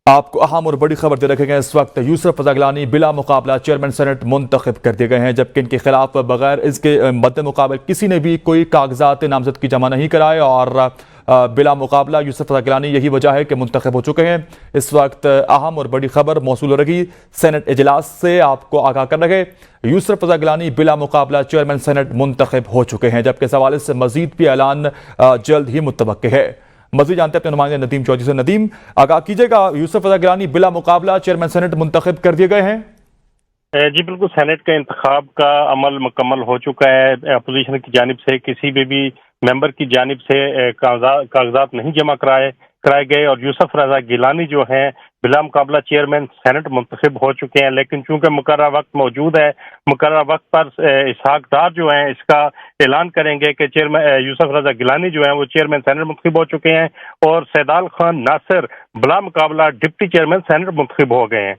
آپ کو اہم اور بڑی خبر دے رکھے گئے۔ اس وقت یوسف رضا گیلانی بلا مقابلہ چیئرمین سینٹ منتخب کر دیے گئے ہیں، جبکہ ان کے خلاف بغیر اس کے مد مقابل کسی نے بھی کوئی کاغذات نامزدگی جمع نہیں کرائے، اور بلا مقابلہ یوسف رضا گیلانی یہی وجہ ہے کہ منتخب ہو چکے ہیں۔ اس وقت اہم اور بڑی خبر موصول ہو رہی سینٹ اجلاس سے، آپ کو آگاہ کر رہے یوسف رضا گیلانی بلا مقابلہ چیئرمین سینٹ منتخب ہو چکے ہیں، جبکہ اس حوالے سے مزید بھی اعلان جلد ہی متوقع ہے۔ مزید جانتے ہیں اپنے نمائندے ندیم چودھری سے۔ ندیم، آگاہ کیجیے گا، یوسف رضا گیلانی بلا مقابلہ چیئرمین سینٹ منتخب کر دیے گئے ہیں؟ جی بالکل، سینٹ کا انتخاب کا عمل مکمل ہو چکا ہے۔ اپوزیشن کی جانب سے کسی بھی ممبر کی جانب سے کاغذات نہیں جمع کرائے گئے، اور یوسف رضا گیلانی جو ہیں بلا مقابلہ چیئرمین سینٹ منتخب ہو چکے ہیں۔ لیکن چونکہ مقررہ وقت موجود ہے، مقررہ وقت پر اسحاق ڈار جو ہیں اس کا اعلان کریں گے کہ یوسف رضا گیلانی جو ہیں وہ چیئرمین سینٹ منتخب ہو چکے ہیں، اور سیدال خان ناصر بلا مقابلہ ڈپٹی چیئرمین سینٹ منتخب ہو گئے ہیں۔